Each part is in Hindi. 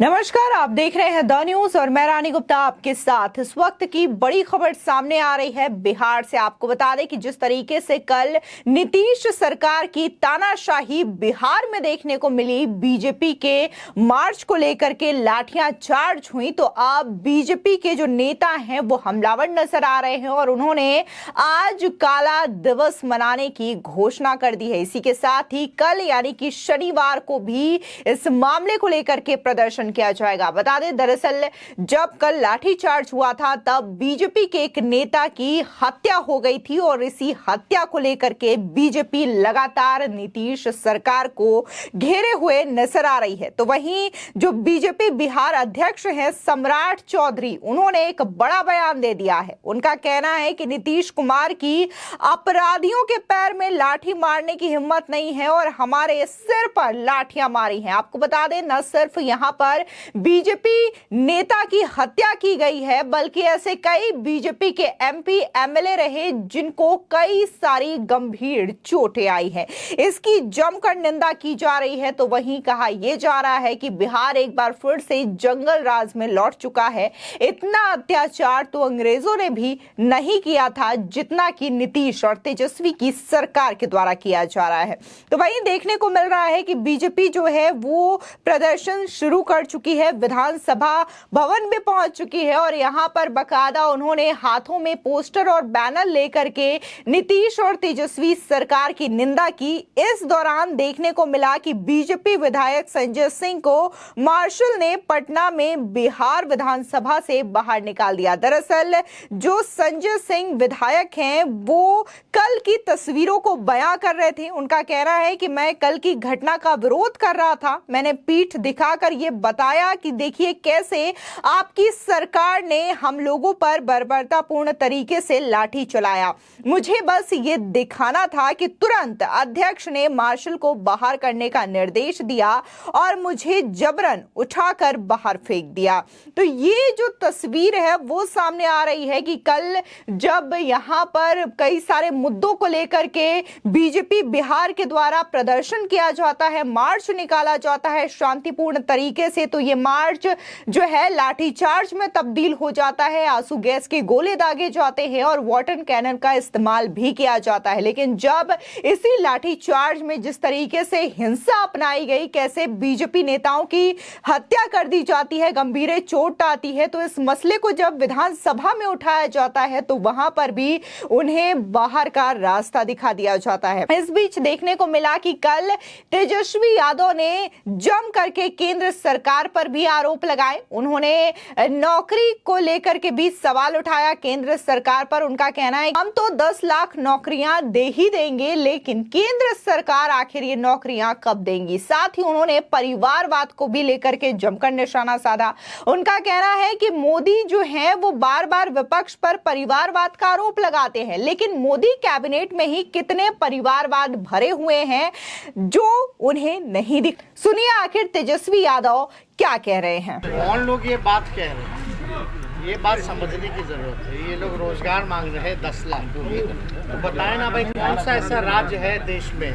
नमस्कार, आप देख रहे हैं द न्यूज और मैं रानी गुप्ता आपके साथ। इस वक्त की बड़ी खबर सामने आ रही है बिहार से। आपको बता दें कि जिस तरीके से कल नीतीश सरकार की तानाशाही बिहार में देखने को मिली, बीजेपी के मार्च को लेकर के लाठियां चार्ज हुई, तो अब बीजेपी के जो नेता हैं वो हमलावर नजर आ रहे हैं और उन्होंने आज काला दिवस मनाने की घोषणा कर दी है। इसी के साथ ही कल यानी कि शनिवार को भी इस मामले को लेकर के प्रदर्शन किया जाएगा। बता दें, दरअसल जब कल लाठीचार्ज हुआ था तब बीजेपी के एक नेता की हत्या हो गई थी और इसी हत्या को लेकर के बीजेपी लगातार नीतीश सरकार को घेरे हुए नजर आ रही है। तो वहीं जो बीजेपी बिहार अध्यक्ष हैं सम्राट चौधरी, उन्होंने एक बड़ा बयान दे दिया है। उनका कहना है कि नीतीश कुमार की अपराधियों के पैर में लाठी मारने की हिम्मत नहीं है और हमारे सिर पर लाठियां मारी हैं। आपको बता दें, न सिर्फ यहां पर बीजेपी नेता की हत्या की गई है बल्कि ऐसे कई बीजेपी के एमपी एमएलए रहे जिनको कई सारी गंभीर चोटें आई है। इसकी जमकर निंदा की जा रही है। तो वहीं कहा यह जा रहा है कि बिहार एक बार फिर से जंगल राज में लौट चुका है। इतना अत्याचार तो अंग्रेजों ने भी नहीं किया था जितना कि नीतीश और तेजस्वी की सरकार के द्वारा किया जा रहा है। तो वहीं देखने को मिल रहा है कि बीजेपी जो है वो प्रदर्शन शुरू कर चुकी है, विधानसभा भवन में पहुंच चुकी है और यहां पर बकायदा उन्होंने हाथों में पोस्टर और बैनर लेकर के नीतीश और तेजस्वी सरकार की निंदा की। इस दौरान देखने को मिला कि बीजेपी विधायक संजय सिंह को मार्शल ने पटना में बिहार विधानसभा से बाहर निकाल दिया। दरअसल जो संजय सिंह विधायक हैं वो कल की तस्वीरों को बयां कर रहे थे। उनका कहना है कि मैं कल की घटना का विरोध कर रहा था, मैंने पीठ दिखाकर ये बताया कि देखिए कैसे आपकी सरकार ने हम लोगों पर बर्बरतापूर्ण तरीके से लाठी चलाया। मुझे बस ये दिखाना था कि तुरंत अध्यक्ष ने मार्शल को बाहर करने का निर्देश दिया और मुझे जबरन उठाकर बाहर फेंक दिया। तो ये जो तस्वीर है वो सामने आ रही है कि कल जब यहां पर कई सारे मुद्दों को लेकर के बीजेपी बिहार के द्वारा प्रदर्शन किया जाता है, मार्च निकाला जाता है शांतिपूर्ण तरीके से, तो ये मार्च जो है लाठीचार्ज में तब्दील हो जाता है। आंसू गैस के गोले दागे जाते हैं और वाटर कैनन का इस्तेमाल भी किया जाता है। लेकिन जब इसी लाठीचार्ज में जिस तरीके से हिंसा अपनाई गई, कैसे बीजेपी नेताओं की हत्या कर दी जाती है, गंभीर चोट आती है, तो इस मसले को जब विधानसभा में उठाया जाता है तो वहां पर भी उन्हें बाहर का रास्ता दिखा दिया जाता है। इस बीच देखने को मिला कि कल तेजस्वी यादव ने जम करके केंद्र सरकार पर भी आरोप लगाए। उन्होंने नौकरी को लेकर के भी सवाल उठाया केंद्र सरकार पर। उनका कहना है हम तो 10 लाख नौकरियां दे ही देंगे, लेकिन केंद्र सरकार आखिर ये नौकरियां कब देंगी। साथ ही उन्होंने परिवारवाद को भी लेकर के जमकर निशाना साधा। उनका कहना है कि मोदी जो है वो बार बार विपक्ष पर परिवारवाद का आरोप लगाते हैं, लेकिन मोदी कैबिनेट में ही कितने परिवारवाद भरे हुए हैं जो उन्हें नहीं दिख। सुनिए आखिर तेजस्वी यादव क्या कह रहे हैं। कौन लोग ये बात कह रहे हैं, ये बात समझने की जरूरत है। ये लोग रोजगार मांग रहे हैं 10 लाख, तो बताएं ना भाई कौन सा ऐसा राज्य है देश में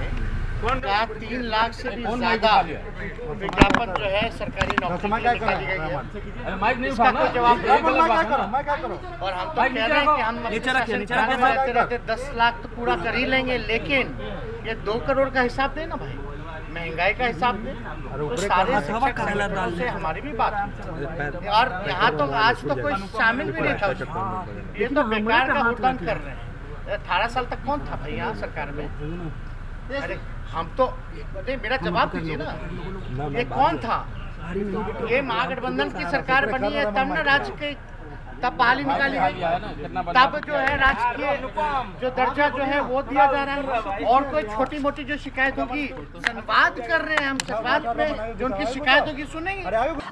जहाँ 3 लाख से भी ज्यादा विज्ञापन जो है सरकारी नौकरी निकाली गई है। इसका कोई जवाब दे। और हम तो कह रहे हैं कि हम रहते 10 लाख तो पूरा कर ही लेंगे, लेकिन ये 2 करोड़ का हिसाब देना भाई, महंगाई का हिसाब दें, तो सारे शिक्षक से हमारी भी बात है। और यहाँ तो आज तो कोई शामिल भी नहीं था, ये तो बेकार का भुगतान कर रहे हैं। 18 साल तक कौन था भाई यहाँ सरकार में? अरे हम तो मेरा जवाब दीजिए ना, ये कौन था? ये महागठबंधन की सरकार बनी है तब ना राज्य के तब बहाली निकाली गई, तब जो है राजकीय जो दर्जा जो है वो दिया जा रहा है। और कोई छोटी मोटी जो शिकायत होगी संवाद कर रहे हैं हम, संवाद पे जो उनकी शिकायत होगी सुनेंगे।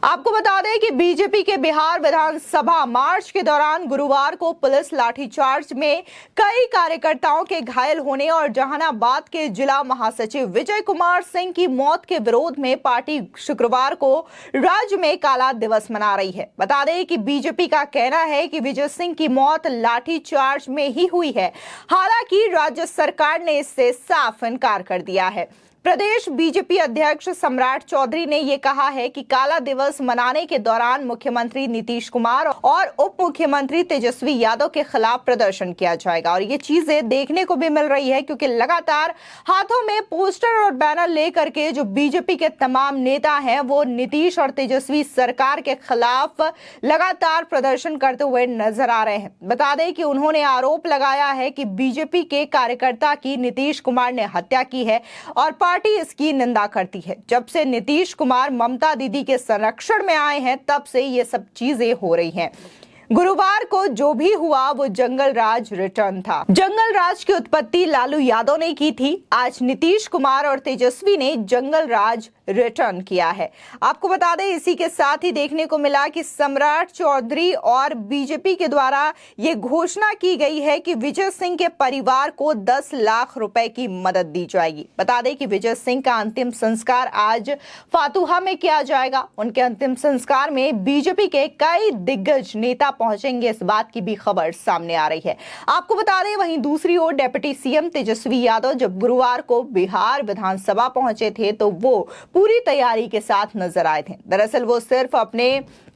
आपको बता दें कि बीजेपी के बिहार विधानसभा मार्च के दौरान गुरुवार को पुलिस लाठीचार्ज में कई कार्यकर्ताओं के घायल होने और जहानाबाद के जिला महासचिव विजय कुमार सिंह की मौत के विरोध में पार्टी शुक्रवार को राज्य में काला दिवस मना रही है। बता दें कि बीजेपी का कहना है कि विजय सिंह की मौत लाठीचार्ज में ही हुई है। हालांकि राज्य सरकार ने इससे साफ इनकार कर दिया है। प्रदेश बीजेपी अध्यक्ष सम्राट चौधरी ने ये कहा है कि काला दिवस मनाने के दौरान मुख्यमंत्री नीतीश कुमार और उप मुख्यमंत्री तेजस्वी यादव के खिलाफ प्रदर्शन किया जाएगा। और ये चीजें देखने को भी मिल रही है क्योंकि लगातार हाथों में पोस्टर और बैनर लेकर के जो बीजेपी के तमाम नेता हैं वो नीतीश और तेजस्वी सरकार के खिलाफ लगातार प्रदर्शन करते हुए नजर आ रहे हैं। बता दें कि उन्होंने आरोप लगाया है कि बीजेपी के कार्यकर्ता की नीतीश कुमार ने हत्या की है और पार्टी इसकी निंदा करती है। जब से नीतीश कुमार ममता दीदी के संरक्षण में आए हैं तब से ये सब चीजें हो रही हैं। गुरुवार को जो भी हुआ वो जंगल राज रिटर्न था। जंगल राज की उत्पत्ति लालू यादव ने की थी। आज नीतीश कुमार और तेजस्वी ने जंगल राज रिटर्न किया है। आपको बता दें इसी के साथ ही देखने को मिला कि सम्राट चौधरी और बीजेपी के द्वारा ये घोषणा की गई है कि विजय सिंह के परिवार को 10 लाख रुपए की मदद दी जाएगी। बता दें कि विजय सिंह का अंतिम संस्कार आज फातुहा में किया जाएगा। उनके अंतिम संस्कार में बीजेपी के कई दिग्गज नेता पहुंचेंगे, इस बात की भी खबर सामने आ रही है। आपको बता दें वहीं दूसरी ओर डिप्टी सीएम तेजस्वी यादव जब गुरुवार को बिहार विधानसभा पहुंचे थे तो वो पूरी तैयारी के साथ नजर आए थे। दरअसल वो सिर्फ अपने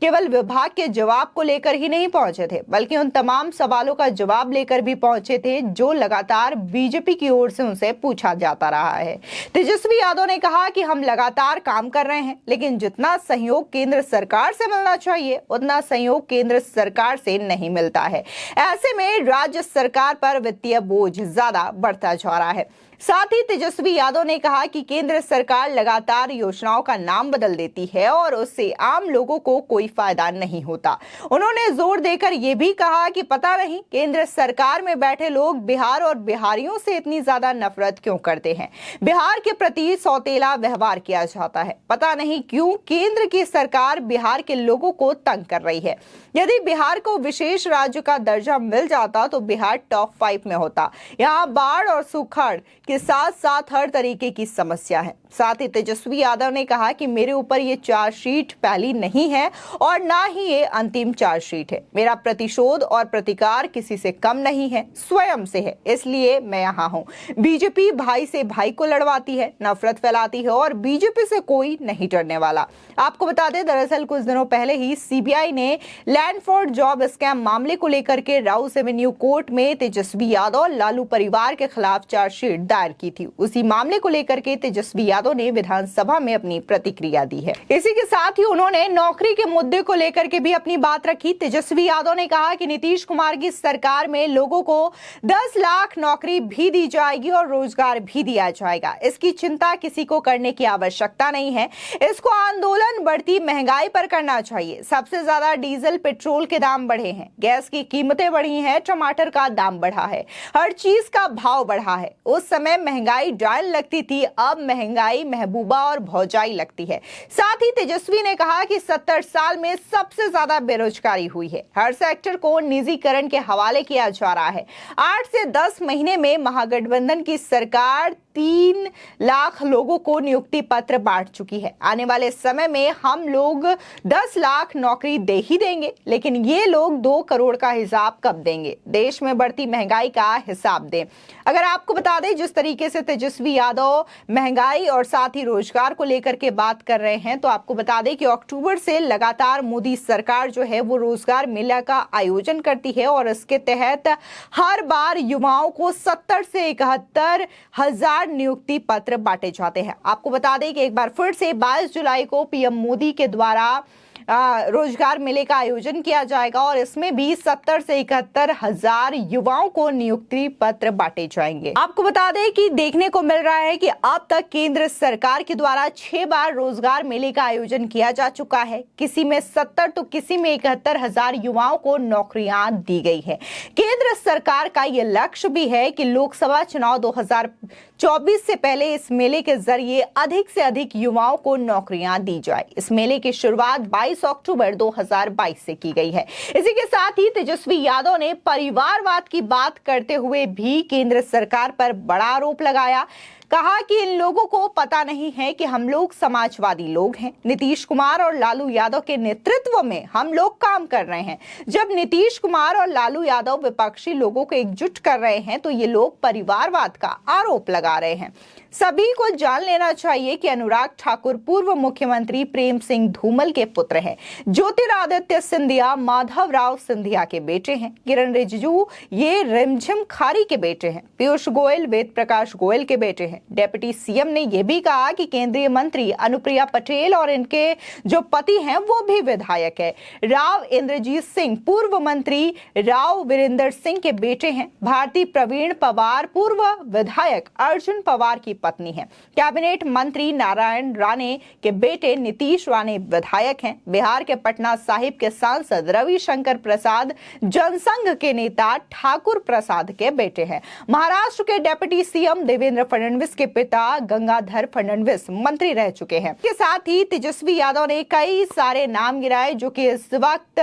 केवल विभाग के जवाब को लेकर ही नहीं पहुंचे थे बल्कि उन तमाम सवालों का जवाब लेकर भी पहुंचे थे जो लगातार बीजेपी की ओर से उनसे पूछा जाता रहा है। तेजस्वी यादव ने कहा कि हम लगातार काम कर रहे हैं लेकिन जितना सहयोग केंद्र सरकार से मिलना चाहिए उतना सहयोग केंद्र सरकार से नहीं मिलता है। ऐसे में राज्य सरकार पर वित्तीय बोझ ज्यादा बढ़ता जा रहा है। साथ ही तेजस्वी यादव ने कहा कि केंद्र सरकार लगातार योजनाओं का नाम बदल देती है और उससे आम लोगों को कोई फायदा नहीं होता। उन्होंने जोर देकर यह भी कहा कि पता नहीं केंद्र सरकार में बैठे लोग बिहार और बिहारियों से इतनी ज्यादा नफरत क्यों करते हैं। बिहार के प्रति सौतेला व्यवहार किया जाता है। पता नहीं क्यों केंद्र की सरकार बिहार के लोगों को तंग कर रही है। यदि बिहार को विशेष राज्य का दर्जा मिल जाता तो बिहार टॉप 5 में होता। यहाँ बाढ़ और सुखाड़ के साथ साथ हर तरीके की समस्या है। साथ ही तेजस्वी यादव ने कहा कि मेरे ऊपर ये चार्जशीट पहली नहीं है और ना ही ये अंतिम चार्जशीट है। मेरा प्रतिशोध और प्रतिकार किसी से कम नहीं है, स्वयं से है, इसलिए मैं यहाँ हूँ। बीजेपी भाई से भाई को लड़वाती है, नफरत फैलाती है और बीजेपी से कोई नहीं डरने वाला। आपको बता दें दरअसल कुछ दिनों पहले ही सीबीआई ने लैंड फॉर जॉब स्कैम मामले को लेकर के राउस एवेन्यू कोर्ट में तेजस्वी यादव लालू परिवार के खिलाफ चार्जशीट दायर की थी। उसी मामले को लेकर के तेजस्वी यादव ने विधानसभा में अपनी प्रतिक्रिया दी है। इसी के साथ ही उन्होंने नौकरी के मुद्दे को लेकर के भी अपनी बात रखी। तेजस्वी यादव ने कहा कि नीतीश कुमार की सरकार में लोगों को 10 लाख नौकरी भी दी जाएगी और रोजगार भी दिया जाएगा। इसकी चिंता किसी को करने की आवश्यकता नहीं है। इसको आंदोलन बढ़ती महंगाई पर करना चाहिए। सबसे ज्यादा डीजल पेट्रोल के दाम बढ़े हैं, गैस की कीमतें बढ़ी हैं, टमाटर का दाम बढ़ा है, हर चीज का भाव बढ़ा है। उस समय महंगाई डाल लगती थी, अब महंगाई महबूबा और भौजाई लगती है। साथ ही तेजस्वी ने कहा कि 70 साल में सबसे ज्यादा बेरोजगारी हुई है। हर सेक्टर को निजीकरण के हवाले किया जा रहा है। 8 से 10 महीने में महागठबंधन की सरकार 3 लाख लोगों को नियुक्ति पत्र बांट चुकी है। आने वाले समय में हम लोग 10 लाख नौकरी दे ही देंगे, लेकिन ये लोग 2 करोड़ का हिसाब कब देंगे? देश में बढ़ती महंगाई का हिसाब दें। अगर आपको बता दें जिस तरीके से तेजस्वी यादव महंगाई और साथ ही रोजगार को लेकर के बात कर रहे हैं तो आपको बता दें कि अक्टूबर से लगातार मोदी सरकार जो है वो रोजगार मेला का आयोजन करती है और इसके तहत हर बार युवाओं को 70 से 71 हजार नियुक्ति पत्र बांटे जाते हैं। आपको बता दें कि एक बार फिर से 22 जुलाई को पीएम मोदी के द्वारा रोजगार मेले का आयोजन किया जाएगा और इसमें भी 70 से 71 हजार युवाओं को नियुक्ति पत्र बांटे जाएंगे। आपको बता दें कि देखने को मिल रहा है कि अब तक केंद्र सरकार के द्वारा 6 बार रोजगार मेले का आयोजन किया जा चुका है। किसी में 70 तो किसी में 71 हजार युवाओं को नौकरियां दी गई है। केंद्र सरकार का यह लक्ष्य भी है कि लोकसभा चुनाव 2024 से पहले इस मेले के जरिए अधिक से अधिक युवाओं को नौकरियां दी जाए। इस मेले की शुरुआत 22 अक्टूबर 2022 से की गई है। इसी के साथ ही तेजस्वी यादव ने परिवारवाद की बात करते हुए भी केंद्र सरकार पर बड़ा आरोप लगाया। कहा कि इन लोगों को पता नहीं है कि हम लोग समाजवादी लोग हैं। नीतीश कुमार और लालू यादव के नेतृत्व में हम लोग काम कर रहे हैं। जब नीतीश कुमार और लालू यादव विपक्षी लोगों को एकजुट कर रहे हैं तो ये लोग परिवारवाद का आरोप लगा रहे हैं। सभी को जान लेना चाहिए कि अनुराग ठाकुर पूर्व मुख्यमंत्री प्रेम सिंह धूमल के पुत्र हैं। ज्योतिरादित्य सिंधिया माधवराव सिंधिया के बेटे हैं। किरण रिजिजू ये रिमझिम खारी के बेटे हैं। पीयूष गोयल वेद प्रकाश गोयल के बेटे हैं। डिप्टी सीएम ने यह भी कहा कि केंद्रीय मंत्री अनुप्रिया पटेल और इनके जो पति हैं वो भी विधायक है। राव इंद्रजीत सिंह पूर्व मंत्री राव वीरेंद्र सिंह के बेटे हैं। भारती प्रवीण पवार पूर्व विधायक अर्जुन पवार की पत्नी है। कैबिनेट मंत्री नारायण राणे के बेटे नीतीश राणे विधायक हैं। बिहार के पटना साहिब के सांसद रविशंकर प्रसाद जनसंघ के नेता ठाकुर प्रसाद के बेटे हैं। महाराष्ट्र के डिप्टी सीएम देवेंद्र फडणवीस के पिता गंगाधर फडणवीस मंत्री रह चुके हैं। इसके साथ ही तेजस्वी यादव ने कई सारे नाम गिराए जो कि इस वक्त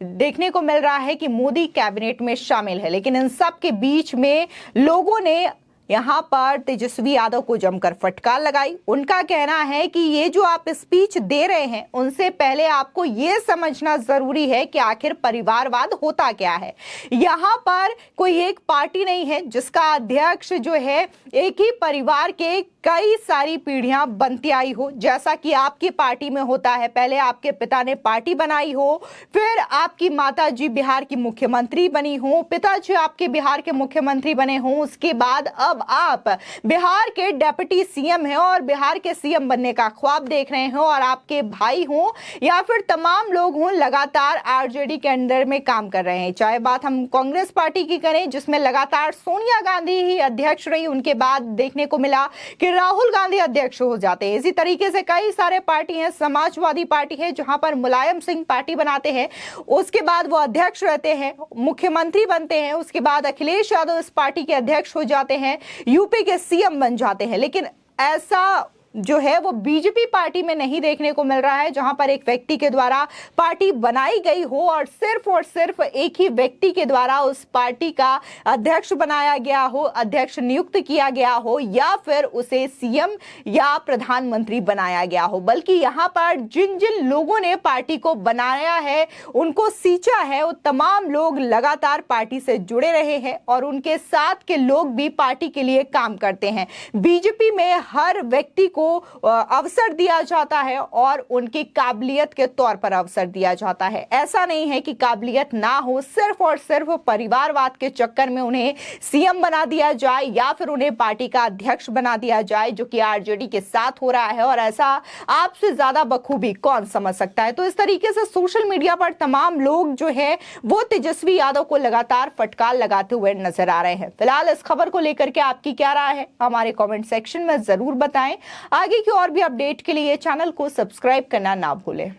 देखने को मिल रहा है कि मोदी कैबिनेट में शामिल है। लेकिन इन सब के बीच में लोगों ने यहां पर तेजस्वी यादव को जमकर फटकार लगाई। उनका कहना है कि ये जो आप स्पीच दे रहे हैं उनसे पहले आपको ये समझना जरूरी है कि आखिर परिवारवाद होता क्या है। यहां पर कोई एक पार्टी नहीं है जिसका अध्यक्ष जो है एक ही परिवार के कई सारी पीढ़ियां बनती आई हो, जैसा कि आपकी पार्टी में होता है। पहले आपके पिता ने पार्टी बनाई हो, फिर आपकी माता जी बिहार की मुख्यमंत्री बनी हो, पिताजी आपके बिहार के मुख्यमंत्री बने हो, उसके बाद अब आप बिहार के डिप्टी सीएम हैं और बिहार के सीएम बनने का ख्वाब देख रहे हो, और आपके भाई हो या फिर तमाम लोग हों लगातार आरजेडी के अंडर में काम कर रहे हैं। चाहे बात हम कांग्रेस पार्टी की करें जिसमें लगातार सोनिया गांधी ही अध्यक्ष रही, उनके बाद देखने को मिला कि राहुल गांधी अध्यक्ष हो जाते हैं। इसी तरीके से कई सारे पार्टी हैं, समाजवादी पार्टी है जहां पर मुलायम सिंह पार्टी बनाते हैं, उसके बाद वो अध्यक्ष रहते हैं, मुख्यमंत्री बनते हैं, उसके बाद अखिलेश यादव इस पार्टी के अध्यक्ष हो जाते हैं, यूपी के सीएम बन जाते हैं। लेकिन ऐसा जो है वो बीजेपी पार्टी में नहीं देखने को मिल रहा है, जहां पर एक व्यक्ति के द्वारा पार्टी बनाई गई हो और सिर्फ एक ही व्यक्ति के द्वारा उस पार्टी का अध्यक्ष बनाया गया हो, अध्यक्ष नियुक्त किया गया हो, या फिर उसे सीएम या प्रधानमंत्री बनाया गया हो। बल्कि यहां पर जिन जिन लोगों ने पार्टी को बनाया है, उनको सींचा है, वो तमाम लोग लगातार पार्टी से जुड़े रहे हैं और उनके साथ के लोग भी पार्टी के लिए काम करते हैं। बीजेपी में हर व्यक्ति को अवसर दिया जाता है और उनकी काबिलियत के तौर पर अवसर दिया जाता है। ऐसा नहीं है कि काबिलियत ना हो, सिर्फ और सिर्फ परिवारवाद के चक्कर में उन्हें सीएम बना दिया जाए या फिर उन्हें पार्टी का अध्यक्ष बना दिया जाए, जो कि आरजेडी के साथ हो रहा है। और ऐसा आपसे ज्यादा बखूबी कौन समझ सकता है। तो इस तरीके से सोशल मीडिया पर तमाम लोग जो है वो तेजस्वी यादव को लगातार फटकार लगाते हुए नजर आ रहे हैं। फिलहाल इस खबर को लेकर के आपकी क्या राय है, हमारे कमेंट सेक्शन में जरूर बताएं। आगे की और भी अपडेट के लिए चैनल को सब्सक्राइब करना ना भूलें।